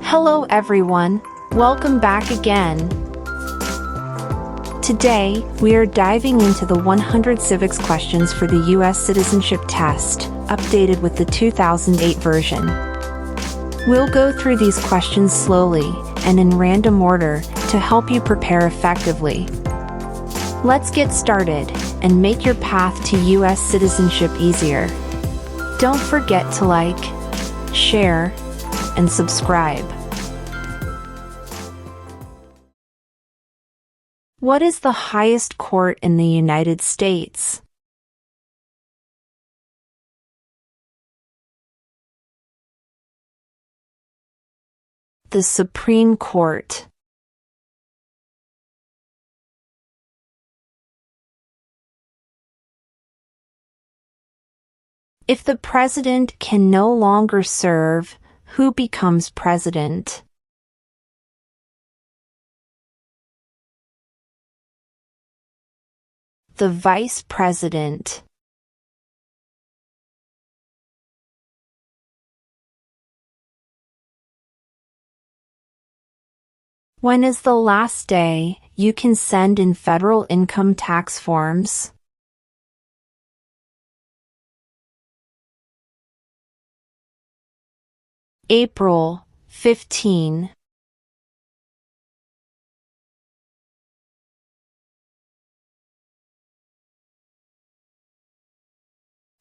Hello everyone, welcome back again. Today, we are diving into the 100 civics questions for the U.S. Citizenship test, updated with the 2008 version. We'll go through these questions slowly and in random order to help you prepare effectively. Let's get started and make your path to U.S. citizenship easier. Don't forget to like, share, and subscribe. What is the highest court in the United States? The Supreme Court. If the president can no longer serve, who becomes president? The vice president. When is the last day you can send in federal income tax forms? April 15.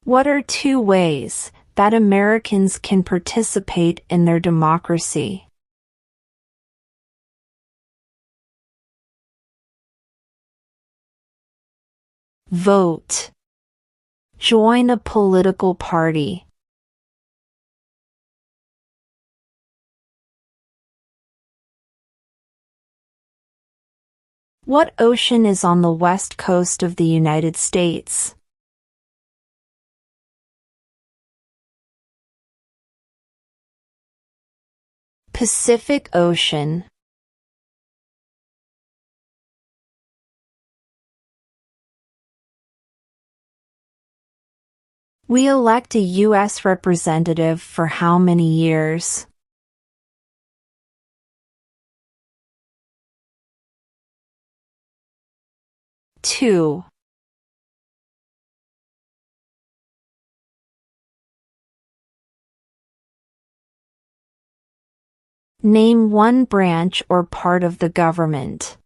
What are 2 ways that Americans can participate in their democracy? Vote. Join a political party. What ocean is on the west coast of the United States? Pacific Ocean. We elect a U.S. representative for how many years? 2. Name one branch or part of the government.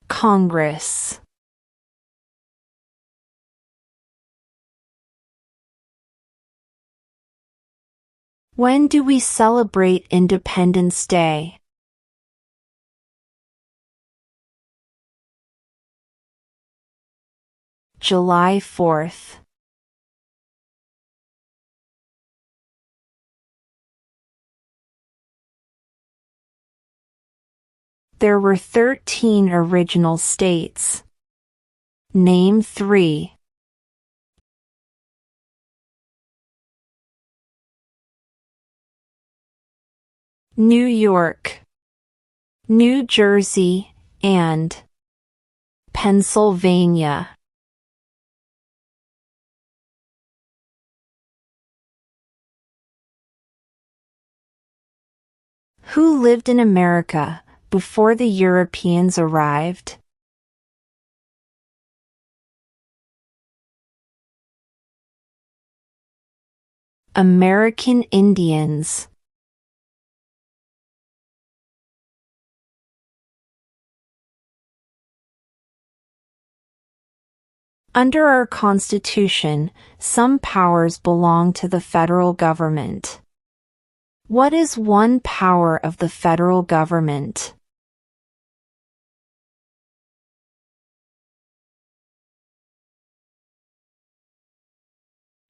Congress. When do we celebrate Independence Day? July 4th. There were 13 original states. Name 3. New York, New Jersey, and Pennsylvania. Who lived in America before the Europeans arrived? American Indians. Under our Constitution, some powers belong to the federal government. What is one power of the federal government?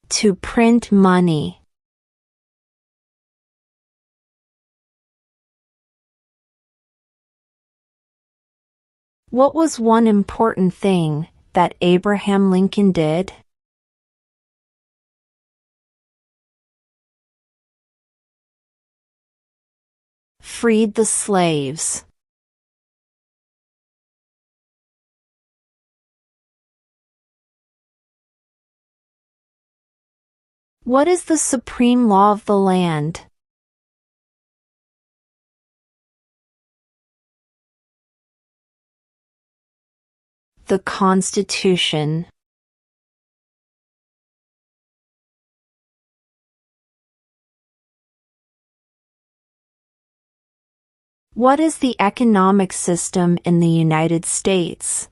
To print money. What was one important thing that Abraham Lincoln did? Freed the slaves. What is the supreme law of the land? The Constitution. What is the economic system in the United States?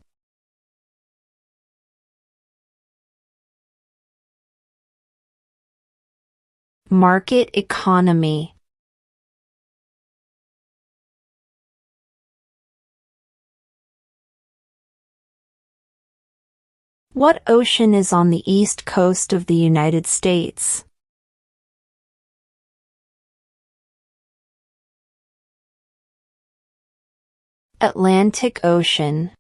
Market economy. What ocean is on the east coast of the United States? Atlantic Ocean.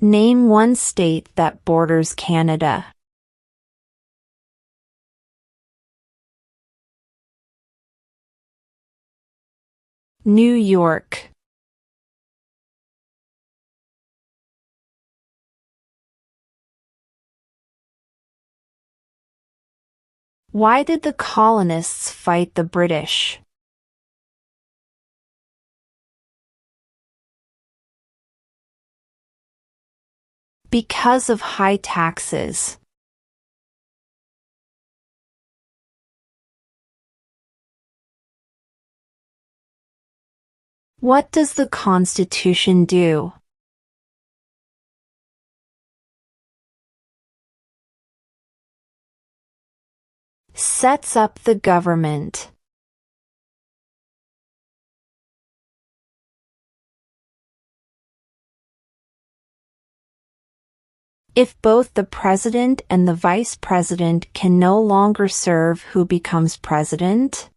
Name one state that borders Canada. New York. Why did the colonists fight the British? Because of high taxes. What does the Constitution do? Sets up the government. If both the president and the vice president can no longer serve, who becomes president?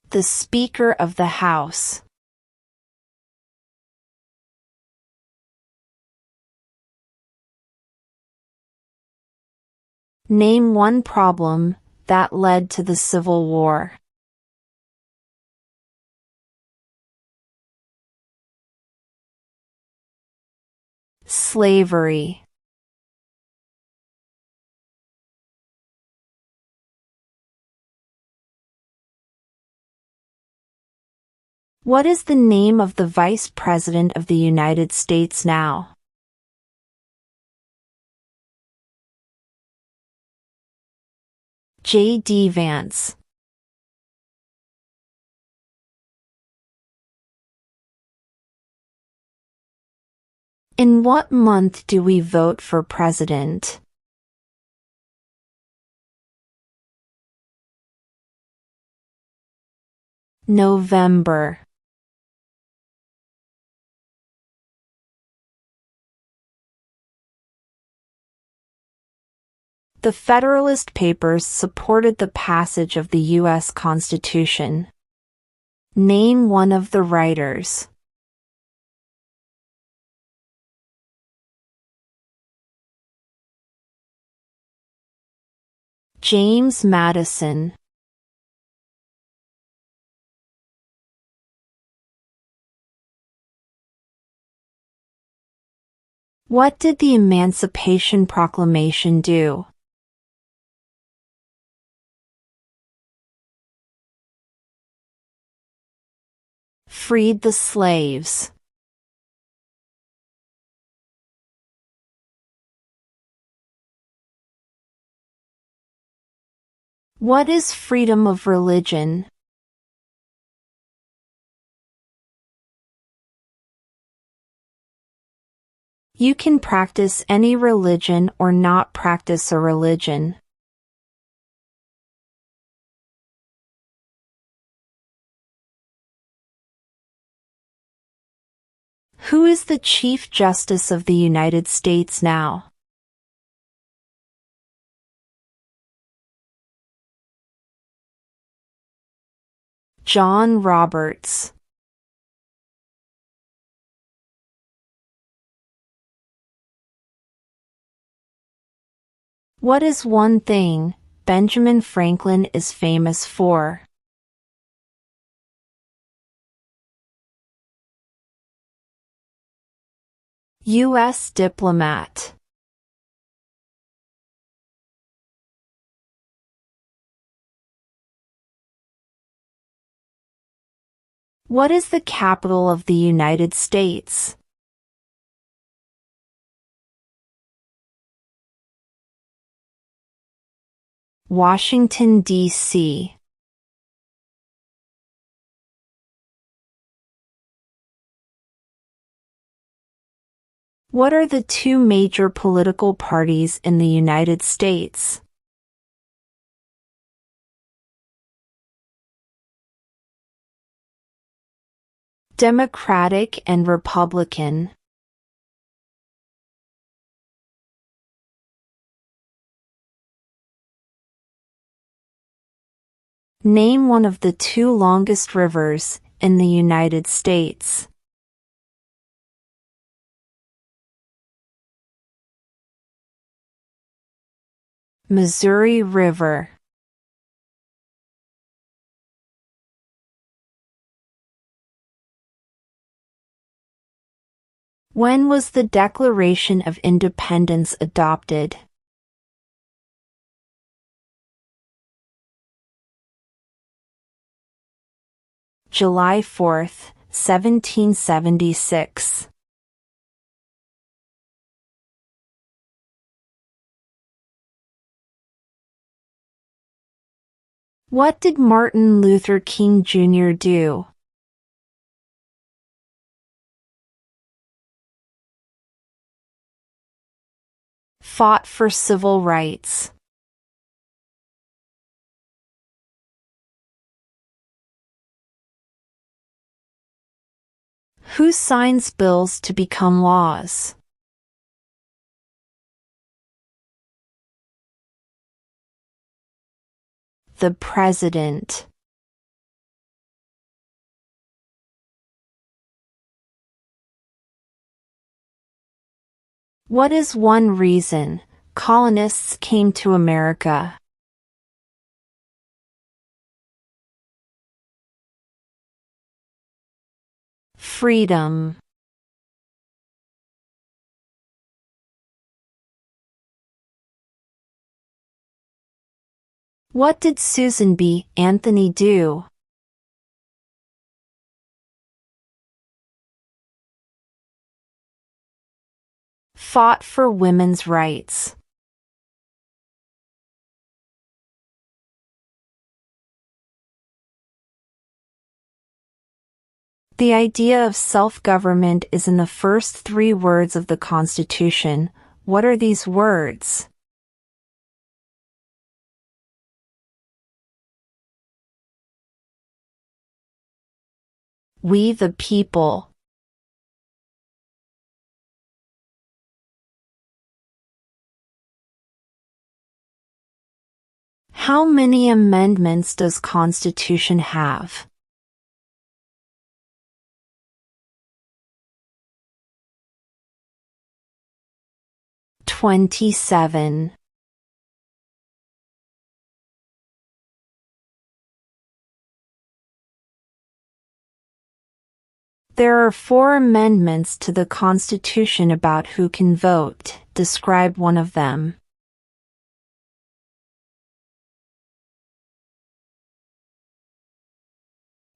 The Speaker of the House. Name one problem that led to the Civil War. Slavery. What is the name of the Vice President of the United States now? J.D. Vance. In what month do we vote for president? November. The Federalist Papers supported the passage of the U.S. Constitution. Name one of the writers. James Madison. What did the Emancipation Proclamation do? Freed the slaves. What is freedom of religion? You can practice any religion or not practice a religion. Who is the Chief Justice of the United States now? John Roberts. What is one thing Benjamin Franklin is famous for? U.S. diplomat. What is the capital of the United States? Washington, D.C. What are the two major political parties in the United States? Democratic and Republican. Name one of the two longest rivers in the United States. Missouri River. When was the Declaration of Independence adopted? July 4, 1776. What did Martin Luther King Jr. do? Fought for civil rights. Who signs bills to become laws? The President. What is one reason colonists came to America? Freedom. What did Susan B. Anthony do? Fought for women's rights. The idea of self-government is in the first three words of the Constitution. What are these words? We the people. How many amendments does Constitution have? "27". There are 4 amendments to the Constitution about who can vote. Describe one of them.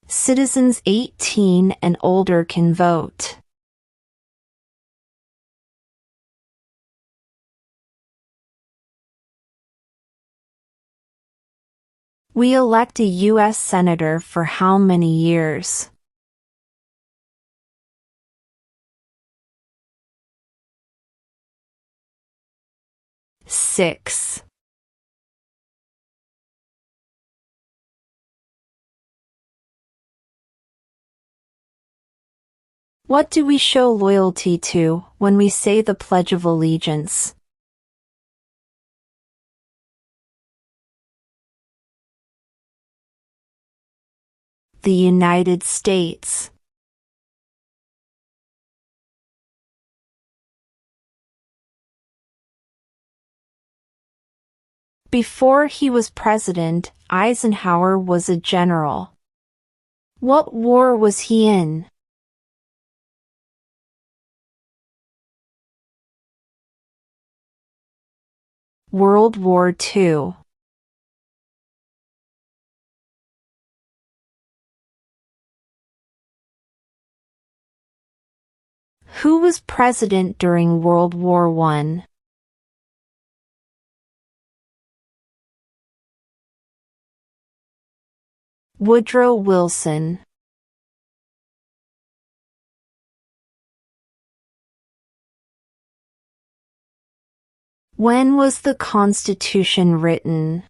Citizens 18 and older can vote. We elect a U.S. Senator for how many years? Six. What do we show loyalty to when we say the Pledge of Allegiance? The United States. Before he was president, Eisenhower was a general. What war was he in? World War II. Who was president during World War I? Woodrow Wilson. When was the Constitution written?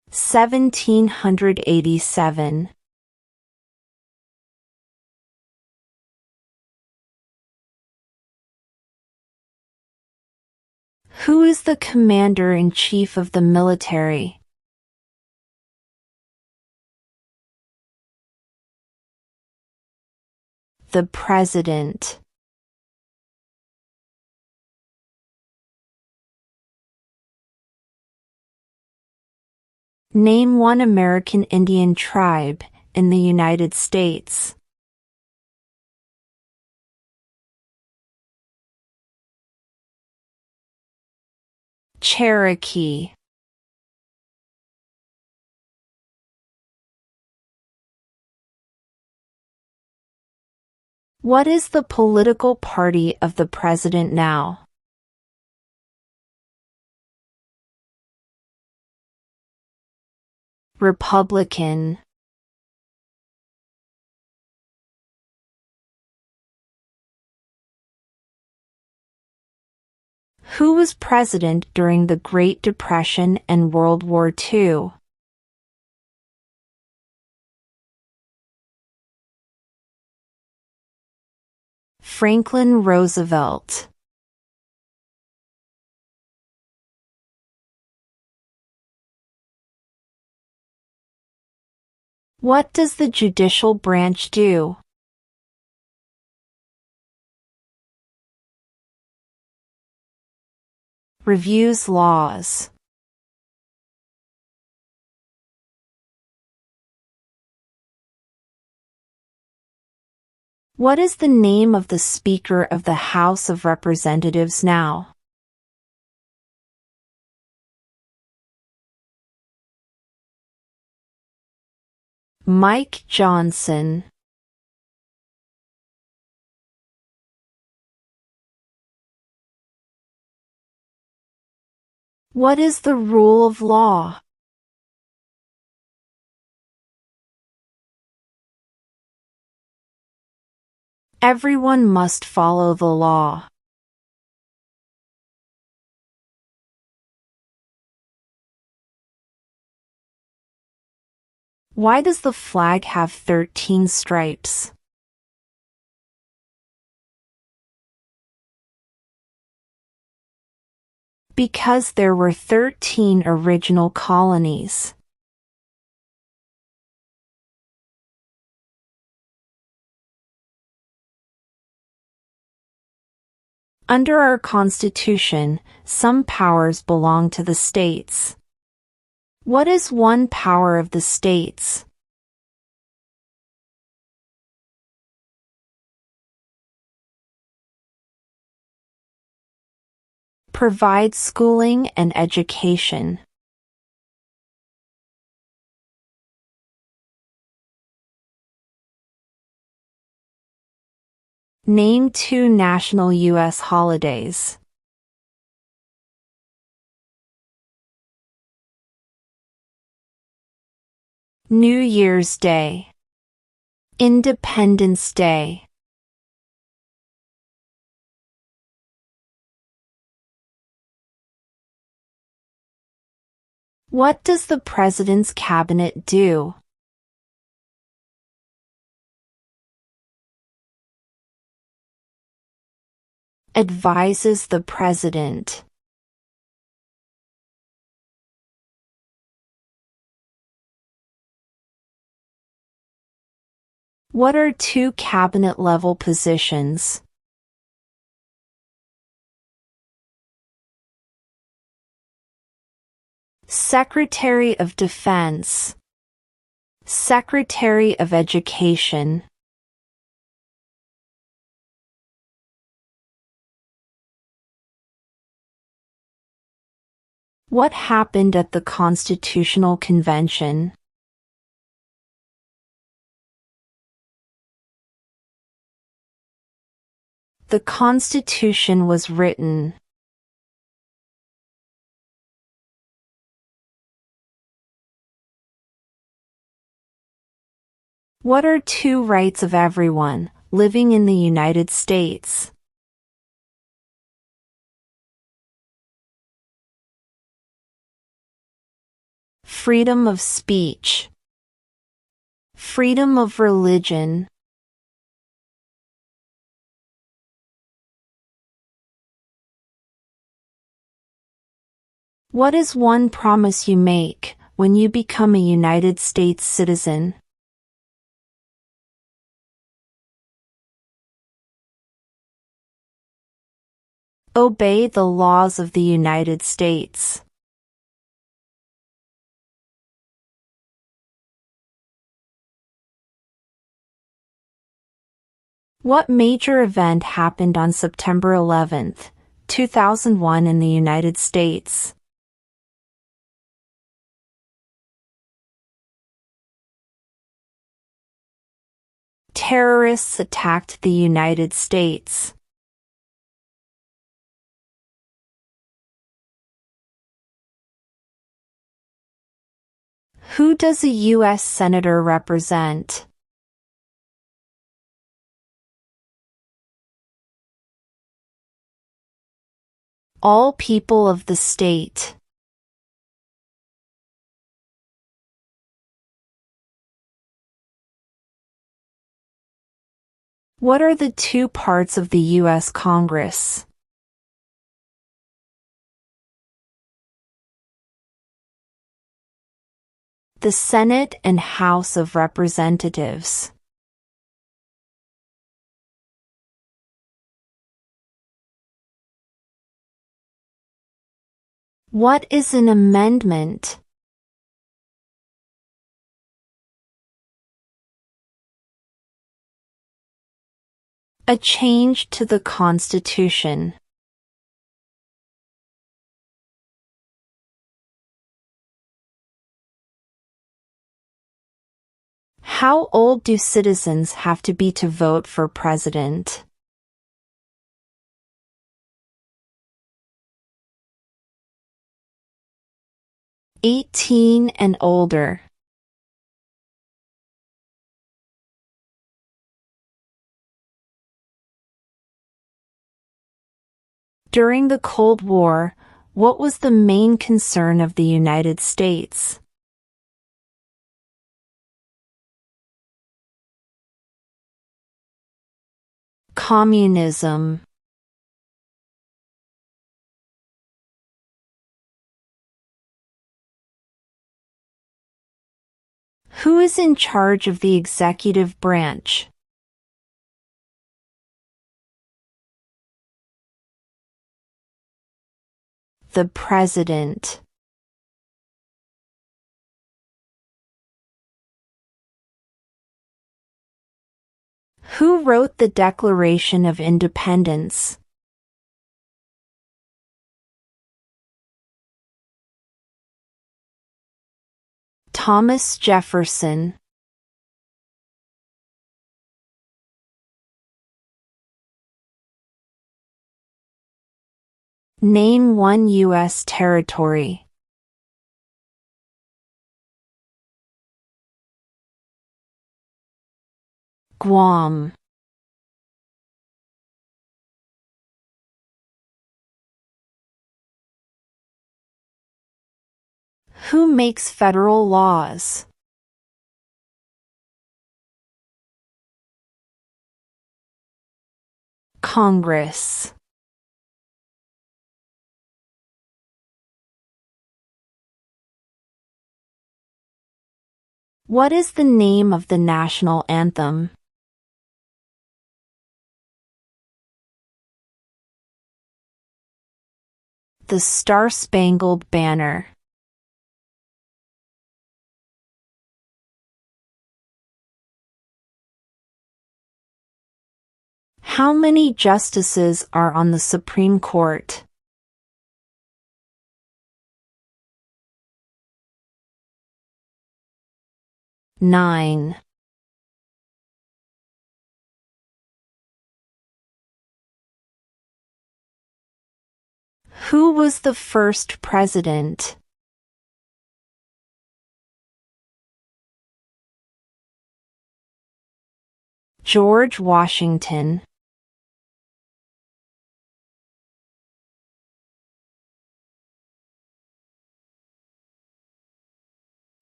(1787). Who is the commander-in-chief of the military? The President. Name one American Indian tribe in the United States. Cherokee. What is the political party of the president now? Republican. Who was president during the Great Depression and World War II? Franklin Roosevelt. What does the judicial branch do? Reviews laws. What is the name of the Speaker of the House of Representatives now? Mike Johnson. What is the rule of law? Everyone must follow the law. Why does the flag have 13 stripes? Because there were 13 original colonies. Under our Constitution, some powers belong to the states. What is one power of the states? Provide schooling and education. Name 2 national U.S. holidays. New Year's Day. Independence Day. What does the President's Cabinet do? Advises the President. What are 2 cabinet-level positions? Secretary of Defense, Secretary of Education. What happened at the Constitutional Convention? The Constitution was written. What are two rights of everyone living in the United States? Freedom of speech, freedom of religion. What is one promise you make when you become a United States citizen? Obey the laws of the United States. What major event happened on September 11, 2001 in the United States? Terrorists attacked the United States. Who does a U.S. Senator represent? All people of the state. What are the two parts of the U.S. Congress? The Senate and House of Representatives. What is an amendment? A change to the Constitution. How old do citizens have to be to vote for president? "18 and older." During the Cold War, what was the main concern of the United States? Communism. Who is in charge of the executive branch? The President. Who wrote the Declaration of Independence? Thomas Jefferson. Name one U.S. territory. Guam. Who makes federal laws? Congress. What is the name of the national anthem? The Star-Spangled Banner. How many justices are on the Supreme Court? 9. Who was the first president? George Washington.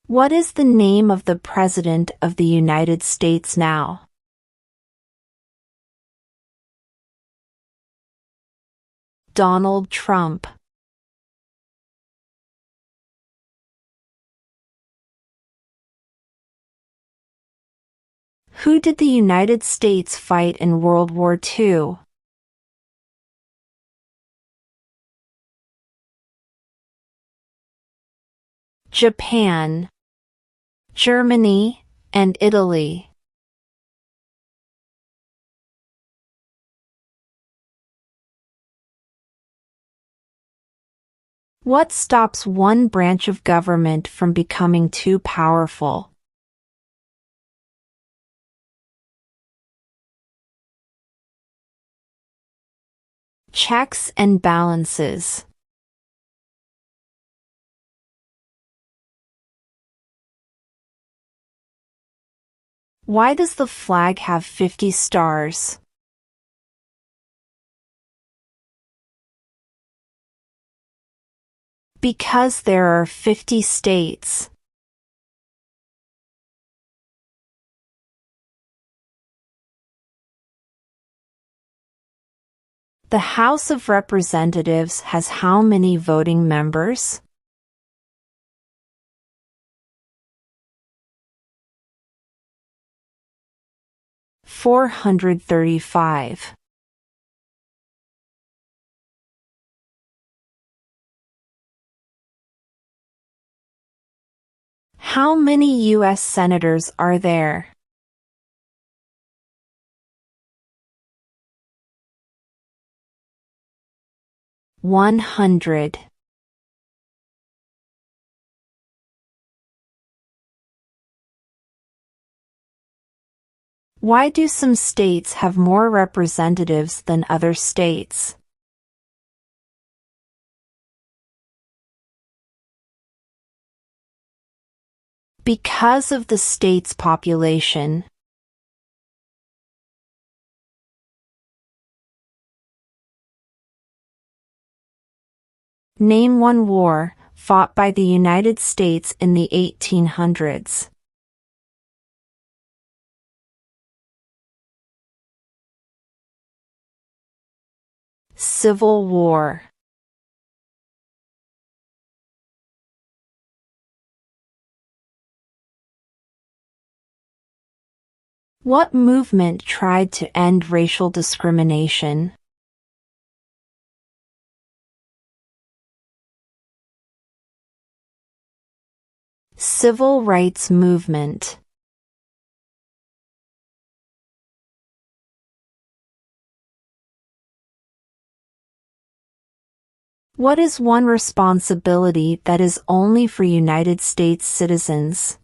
What is the name of the President of the United States now? Donald Trump. Who did the United States fight in World War II? Japan, Germany, and Italy. What stops one branch of government from becoming too powerful? Checks and balances. Why does the flag have 50 stars? Because there are 50 states. The House of Representatives has how many voting members? 435. How many U.S. senators are there? 100. Why do some states have more representatives than other states? Because of the state's population. Name one war fought by the United States in the 1800s. Civil War. What movement tried to end racial discrimination? Civil rights movement. What is one responsibility that is only for United States citizens?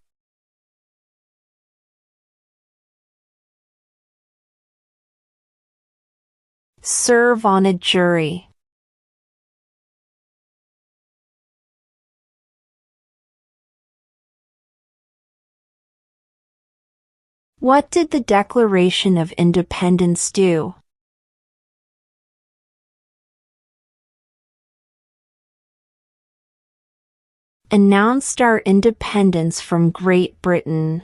Serve on a jury. What did the Declaration of Independence do? Announced our independence from Great Britain.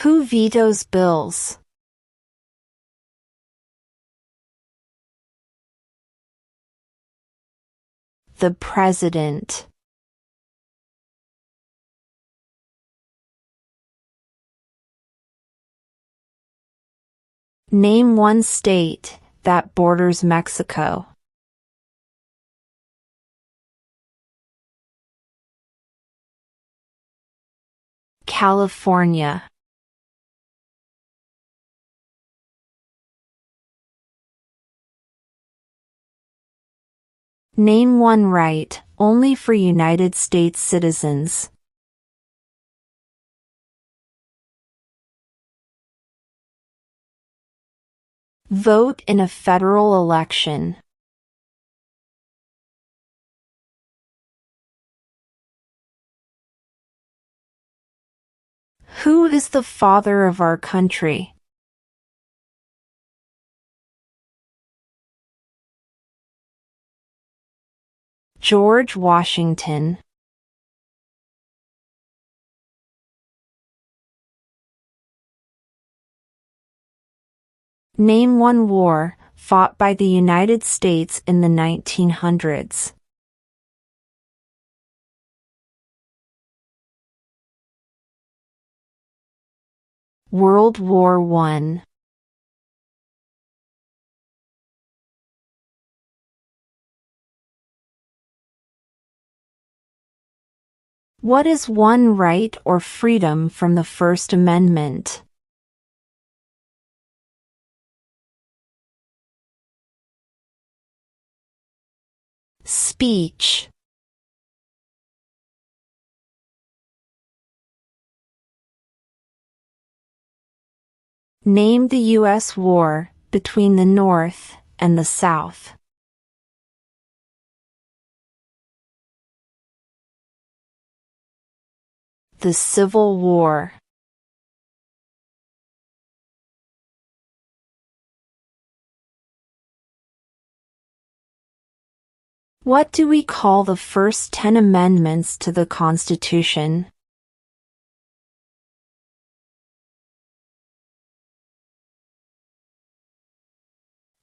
Who vetoes bills? The President. Name one state that borders Mexico. California. Name one right, only for United States citizens. Vote in a federal election. Who is the father of our country? George Washington. Name one war fought by the United States in the 1900s. World War I. What is one right or freedom from the First Amendment? Speech. Name the U.S. war between the North and the South. The Civil War. What do we call the first 10 amendments to the Constitution?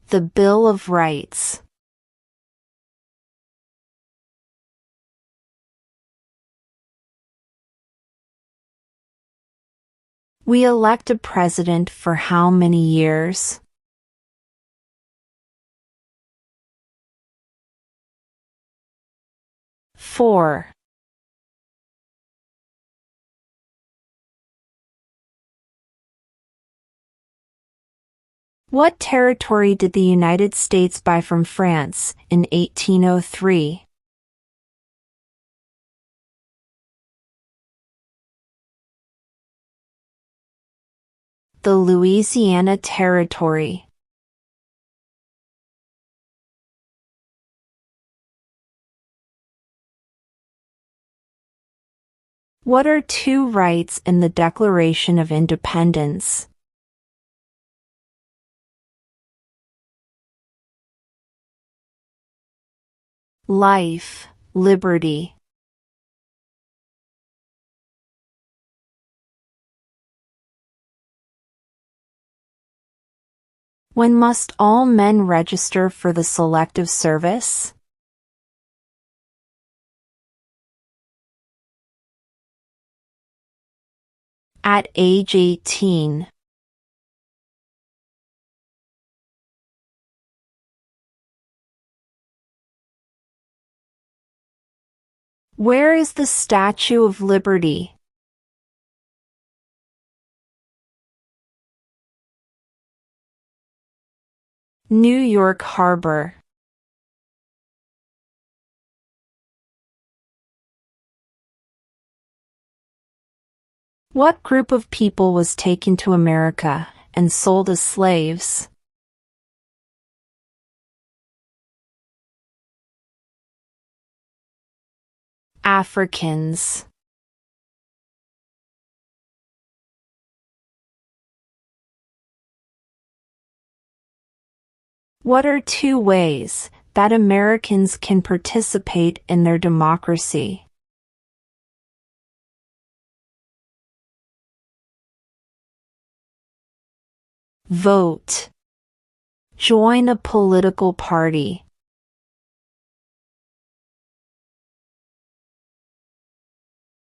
The Bill of Rights. We elect a president for how many years? 4. What territory did the United States buy from France in 1803? The Louisiana Territory. What are two rights in the Declaration of Independence? Life, liberty. When must all men register for the Selective Service? At age 18. Where is the Statue of Liberty? New York Harbor. What group of people was taken to America and sold as slaves? Africans. What are two ways that Americans can participate in their democracy? Vote. Join a political party.